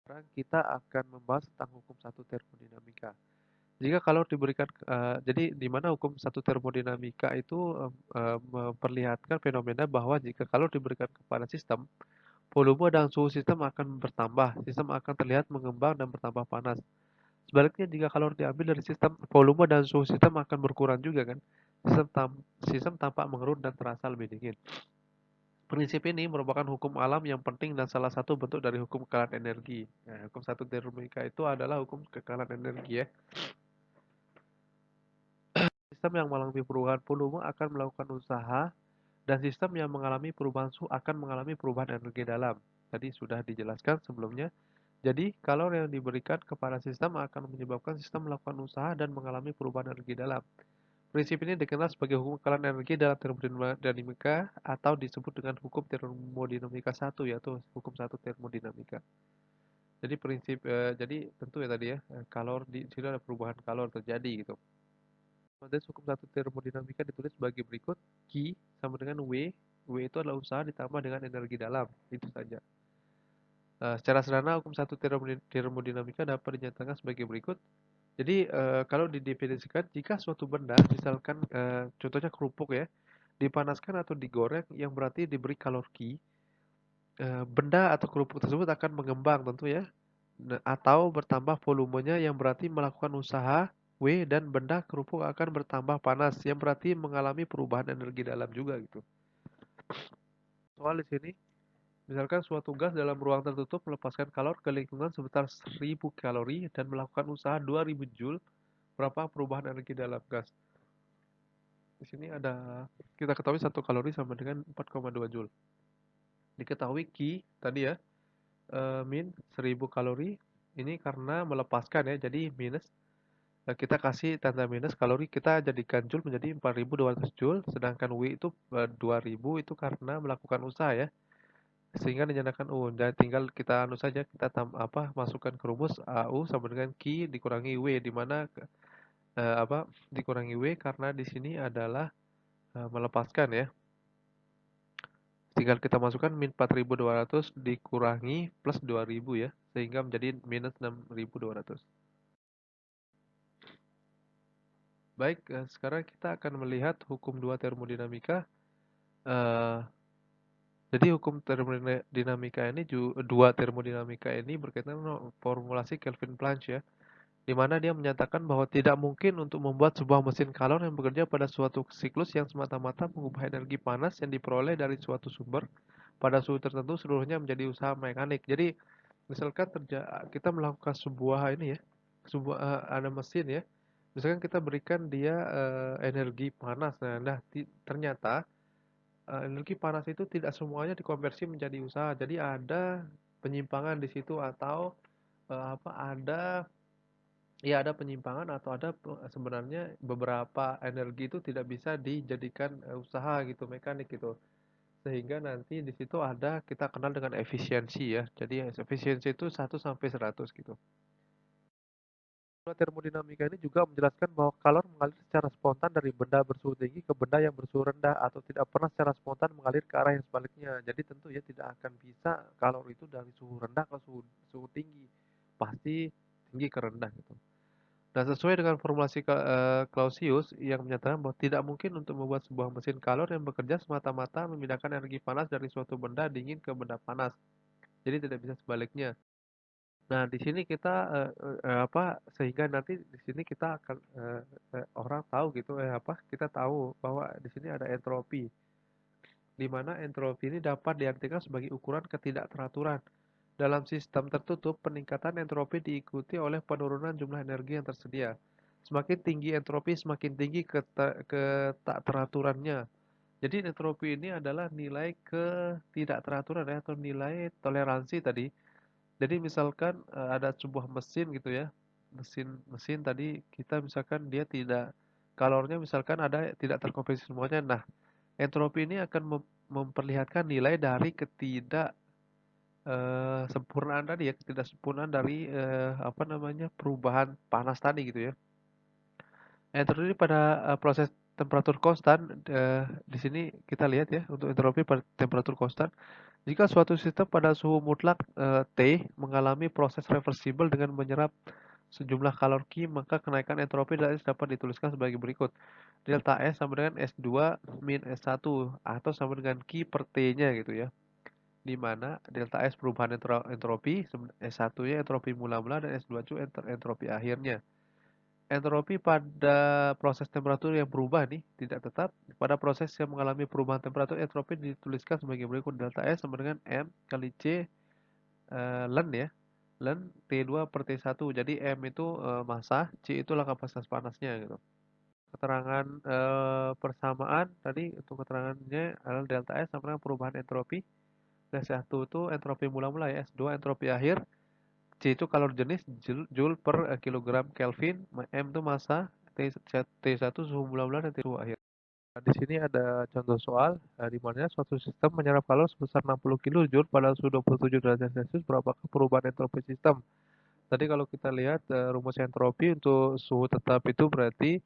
Sekarang kita akan membahas tentang hukum satu termodinamika. Jika kalor diberikan, jadi di mana hukum satu termodinamika itu memperlihatkan fenomena bahwa jika kalor diberikan kepada sistem, volume dan suhu sistem akan bertambah, sistem akan terlihat mengembang dan bertambah panas. Sebaliknya jika kalor diambil dari sistem, volume dan suhu sistem akan berkurang juga kan. Sistem tampak mengerut dan terasa lebih dingin. Prinsip ini merupakan hukum alam yang penting dan salah satu bentuk dari hukum kekalahan energi. Nah, hukum satu termodinamika itu adalah hukum kekalahan energi ya. Sistem yang mengalami perubahan volume akan melakukan usaha dan sistem yang mengalami perubahan suhu akan mengalami perubahan energi dalam. Tadi sudah dijelaskan sebelumnya. Jadi, kalor yang diberikan kepada sistem akan menyebabkan sistem melakukan usaha dan mengalami perubahan energi dalam. Prinsip ini dikenal sebagai hukum kekalahan energi dalam termodinamika atau disebut dengan hukum termodinamika satu, yaitu hukum satu termodinamika. Jadi jadi tentu ya tadi ya, kalor di sini ada perubahan kalor terjadi gitu. Konteks hukum satu termodinamika ditulis sebagai berikut: Q sama dengan W. W itu adalah usaha ditambah dengan energi dalam. Itu saja. Secara sederhana, hukum satu termodinamika dapat dinyatakan sebagai berikut. Jadi, kalau didefinisikan, jika suatu benda, misalkan contohnya kerupuk ya, dipanaskan atau digoreng, yang berarti diberi kalor Q, benda atau kerupuk tersebut akan mengembang tentu ya, atau bertambah volumenya yang berarti melakukan usaha W, dan benda kerupuk akan bertambah panas yang berarti mengalami perubahan energi dalam juga gitu. Soal di sini, misalkan suatu gas dalam ruang tertutup melepaskan kalor ke lingkungan sebesar 1000 kalori dan melakukan usaha 2000 joule, berapa perubahan energi dalam gas? Di sini ada, kita ketahui 1 kalori sama dengan 4,2 joule. Diketahui Q tadi ya, min 1000 kalori, ini karena melepaskan ya, jadi minus. Kita kasih tanda minus kalori, kita jadikan joule menjadi 4200 joule, sedangkan W itu 2000 itu karena melakukan usaha ya, sehingga dinyatakan U. Dan tinggal kita anu saja, kita masukkan ke rumus AU sama dengan Q dikurangi W, di mana dikurangi W karena di sini adalah melepaskan ya. Tinggal kita masukkan min 4200 dikurangi plus 2000 ya, sehingga menjadi minus 6200. Baik, sekarang kita akan melihat hukum 2 termodinamika. Eh, jadi hukum termodinamika ini, dua termodinamika ini berkaitan dengan formulasi Kelvin Planck ya, di mana dia menyatakan bahwa tidak mungkin untuk membuat sebuah mesin kalor yang bekerja pada suatu siklus yang semata-mata mengubah energi panas yang diperoleh dari suatu sumber pada suhu tertentu seluruhnya menjadi usaha mekanik. Jadi misalkan kita melakukan sebuah ini ya, ada mesin ya, misalkan kita berikan dia energi panas. Nah, ternyata energi panas itu tidak semuanya dikonversi menjadi usaha. Jadi ada penyimpangan di situ, atau ada, ya ada penyimpangan, atau ada sebenarnya beberapa energi itu tidak bisa dijadikan usaha gitu, mekanik gitu. Sehingga nanti di situ ada, kita kenal dengan efisiensi ya. Jadi efisiensi itu 1 sampai 100 gitu. Termodinamika ini juga menjelaskan bahwa kalor mengalir secara spontan dari benda bersuhu tinggi ke benda yang bersuhu rendah, atau tidak pernah secara spontan mengalir ke arah yang sebaliknya. Jadi tentu ya tidak akan bisa kalor itu dari suhu rendah ke suhu tinggi. Pasti tinggi ke rendah gitu. Nah, sesuai dengan formulasi Clausius yang menyatakan bahwa tidak mungkin untuk membuat sebuah mesin kalor yang bekerja semata-mata memindahkan energi panas dari suatu benda dingin ke benda panas. Jadi tidak bisa sebaliknya. Nah, di sini kita sehingga nanti di sini kita akan orang tahu gitu, kita tahu bahwa di sini ada entropi, di mana entropi ini dapat diartikan sebagai ukuran ketidakteraturan. Dalam sistem tertutup, peningkatan entropi diikuti oleh penurunan jumlah energi yang tersedia. Semakin tinggi entropi, semakin tinggi ketidakteraturannya. Jadi entropi ini adalah nilai ketidakteraturan ya, atau nilai toleransi tadi. Jadi misalkan ada sebuah mesin gitu ya, mesin mesin tadi kita misalkan dia tidak, kalornya misalkan ada tidak terkonversi semuanya. Nah, entropi ini akan memperlihatkan nilai dari sempurnaan tadi ya, ketidaksempurnaan dari perubahan panas tadi gitu ya. Entropi pada proses temperatur konstan, di sini kita lihat ya, untuk entropi pada temperatur konstan Jika suatu sistem pada suhu mutlak T mengalami proses reversibel dengan menyerap sejumlah kalori, maka kenaikan entropi delta S dapat dituliskan sebagai berikut. Delta S sama dengan S2 min S1 atau sama dengan Q per T-nya gitu ya. Di mana delta S perubahan entropi, S1-nya entropi mula-mula dan S2 itu entropi akhirnya. Entropi pada proses temperatur yang berubah nih tidak tetap. Pada proses yang mengalami perubahan temperatur, entropi dituliskan sebagai berikut. Delta S sama dengan M kali C Len ya. Len T2 per T1. Jadi M itu massa, C itulah kapasitas panasnya gitu. Keterangan persamaan tadi untuk keterangannya adalah delta S sama dengan perubahan entropi. S1 itu entropi mula-mula ya, S2 entropi akhir, C itu kalori jenis Joule per kilogram Kelvin, M itu massa, T1 suhu mula-mula dan T2 akhir. Nah, di sini ada contoh soal di mana suatu sistem menyerap kalori sebesar 60 kJ pada suhu 27 derajat Celcius, berapakah perubahan entropi sistem? Tadi kalau kita lihat rumus entropi untuk suhu tetap itu berarti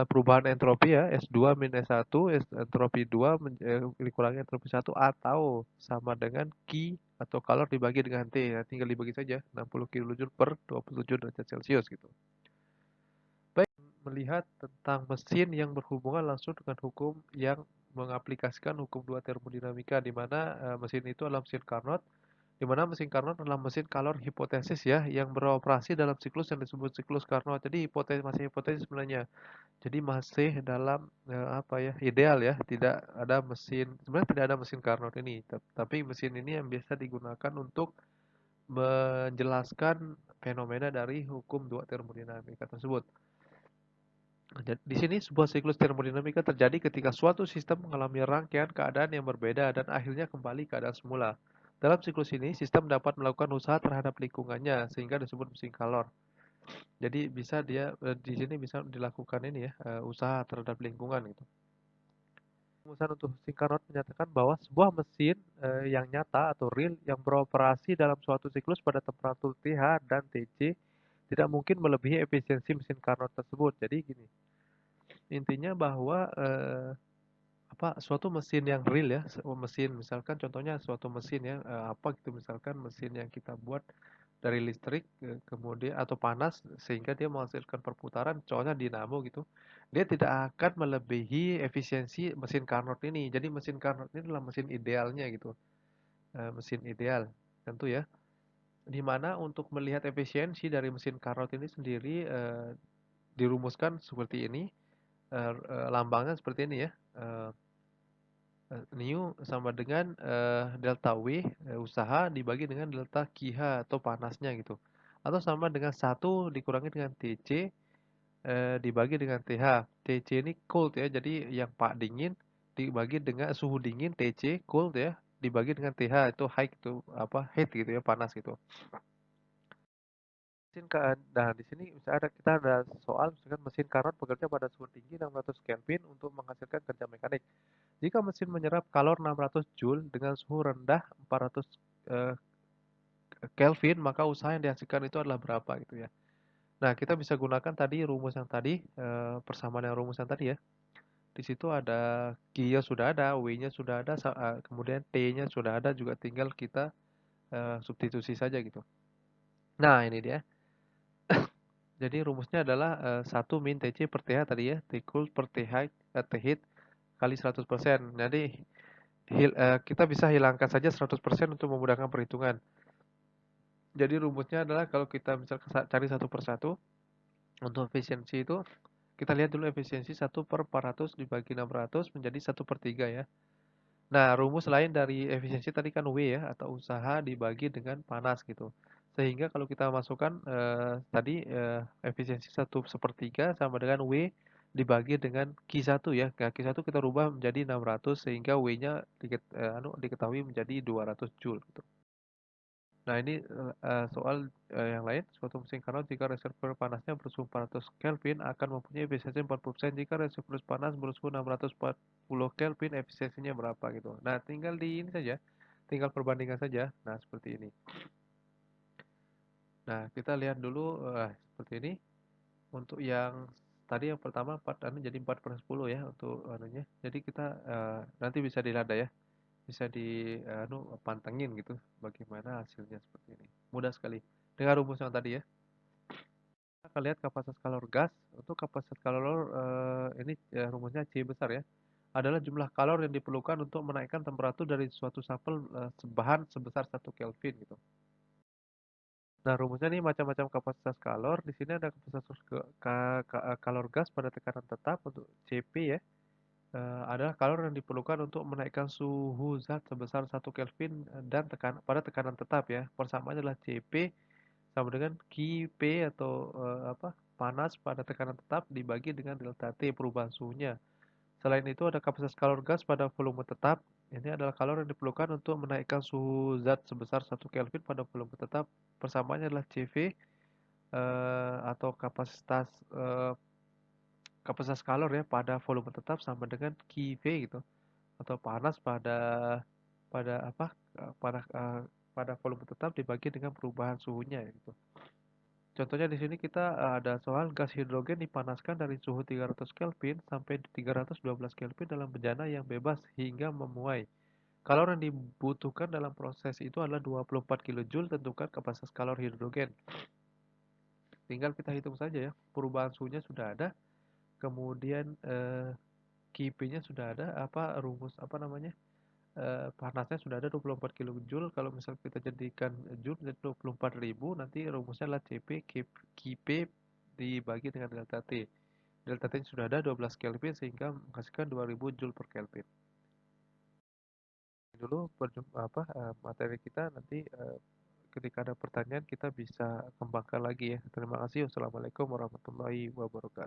perubahan entropi ya S2 min S1 entropi 2 dikurangi entropi 1 atau sama dengan Q atau kalor dibagi dengan T ya, tinggal dibagi saja 60 kJ per 27 derajat Celcius gitu. Baik, melihat tentang mesin yang berhubungan langsung dengan hukum yang mengaplikasikan hukum dua termodinamika di mana mesin itu adalah mesin Carnot, di mana mesin Carnot adalah mesin kalor hipotesis ya yang beroperasi dalam siklus yang disebut siklus Carnot. Jadi masih hipotesis sebenarnya. Jadi masih dalam apa ya ideal ya, tidak ada mesin sebenarnya tidak ada mesin Carnot ini, tapi mesin ini yang biasa digunakan untuk menjelaskan fenomena dari hukum dua termodinamika tersebut. Di sini sebuah siklus termodinamika terjadi ketika suatu sistem mengalami rangkaian keadaan yang berbeda dan akhirnya kembali keadaan semula. Dalam siklus ini, sistem dapat melakukan usaha terhadap lingkungannya sehingga disebut mesin kalor. Jadi bisa dia di sini bisa dilakukan ini ya usaha terhadap lingkungan gitu. Rumusan untuk mesin Carnot menyatakan bahwa sebuah mesin yang nyata atau real yang beroperasi dalam suatu siklus pada temperatur TH dan TC tidak mungkin melebihi efisiensi mesin Carnot tersebut. Jadi gini, intinya bahwa apa suatu mesin yang real ya, mesin misalkan contohnya suatu mesin ya apa gitu misalkan mesin yang kita buat dari listrik kemudian atau panas sehingga dia menghasilkan perputaran contohnya dinamo gitu. Dia tidak akan melebihi efisiensi mesin Carnot ini. Jadi mesin Carnot ini adalah mesin idealnya gitu. Mesin ideal tentu ya. Di mana untuk melihat efisiensi dari mesin Carnot ini sendiri dirumuskan seperti ini. Lambangnya seperti ini ya. Nu sama dengan delta W usaha dibagi dengan delta QH atau panasnya gitu. Atau sama dengan 1 dikurangi dengan TC dibagi dengan TH. TC ini cold ya, jadi yang pak dingin dibagi dengan suhu dingin TC cold ya, dibagi dengan TH itu high itu apa heat gitu ya, panas gitu. Nah, di sini misalnya kita ada soal misalkan mesin Carnot bekerja pada suhu tinggi 600 Kelvin untuk menghasilkan kerja mekanik. Jika mesin menyerap kalor 600 Joule dengan suhu rendah 400 eh, Kelvin, maka usaha yang dihasilkan itu adalah berapa gitu ya. Nah, kita bisa gunakan tadi rumus yang tadi, persamaan yang rumus yang tadi ya. Di situ ada Q-nya sudah ada, W-nya sudah ada, kemudian T-nya sudah ada, juga tinggal kita substitusi saja gitu. Nah, ini dia. Jadi rumusnya adalah 1 min TC per TH tadi ya, T cool per TH, T heat kali 100%. Jadi kita bisa hilangkan saja 100% untuk memudahkan perhitungan. Jadi rumusnya adalah kalau kita misalkan cari satu per satu, untuk efisiensi itu kita lihat dulu efisiensi 1 per 400 dibagi 600 menjadi 1 per 3 ya. Nah, rumus lain dari efisiensi tadi kan W ya, atau usaha dibagi dengan panas gitu. Sehingga kalau kita masukkan tadi efisiensi 1 sepertiga sama dengan W dibagi dengan Q1 ya. Nah, Q1 kita rubah menjadi 600 sehingga W-nya diketahui menjadi 200 Joule gitu. Nah, ini soal yang lain. Suatu mesin Carnot jika reservoir panasnya bersuhu 400 Kelvin akan mempunyai efisiensi 40%. Jika reservoir panas bersuhu 640 Kelvin, efisiensinya berapa gitu. Nah, tinggal di ini saja. Tinggal perbandingan saja. Nah, seperti ini. Nah, kita lihat dulu seperti ini. Untuk yang tadi yang pertama 4 jadi 4 per 10 ya untuk anunya. Jadi kita nanti bisa dilihat ya. bisa pantengin gitu bagaimana hasilnya seperti ini. Mudah sekali. Dengan rumus yang tadi ya. Kita akan lihat kapasitas kalor gas. Untuk kapasitas kalor ini rumusnya C besar ya. Adalah jumlah kalor yang diperlukan untuk menaikkan temperatur dari suatu sampel bahan sebesar 1 Kelvin gitu. Nah, rumusnya nih macam-macam kapasitas kalor. Di sini ada kapasitas kalor gas pada tekanan tetap untuk Cp ya. Adalah kalor yang diperlukan untuk menaikkan suhu zat sebesar 1 Kelvin dan pada tekanan tetap ya. Persamaannya adalah Cp sama dengan Qp atau panas pada tekanan tetap dibagi dengan delta T perubahan suhunya. Selain itu ada kapasitas kalor gas pada volume tetap. Ini adalah kalor yang diperlukan untuk menaikkan suhu zat sebesar 1 Kelvin pada volume tetap. Persamaannya adalah Cv atau kapasitas kalor ya pada volume tetap sama dengan Qv gitu, atau panas pada apa eh, pada eh, pada volume tetap dibagi dengan perubahan suhunya gitu. Contohnya di sini kita ada soal gas hidrogen dipanaskan dari suhu 300 Kelvin sampai 312 Kelvin dalam bejana yang bebas hingga memuai. Kalor yang dibutuhkan dalam proses itu adalah 24 kJ. Tentukan kapasitas kalor hidrogen. Tinggal kita hitung saja ya. Perubahan suhunya sudah ada, kemudian KP-nya sudah ada, rumus panasnya sudah ada 24 kJ. Kalau misal kita jadikan joule menjadi 24.000, nanti rumusnya adalah Cp Kp dibagi dengan delta T. Delta T sudah ada 12 Kelvin sehingga menghasilkan 2000 Joule per Kelvin. Dulu materi kita, nanti ketika ada pertanyaan kita bisa kembangkan lagi ya. Terima kasih. Wassalamualaikum warahmatullahi wabarakatuh.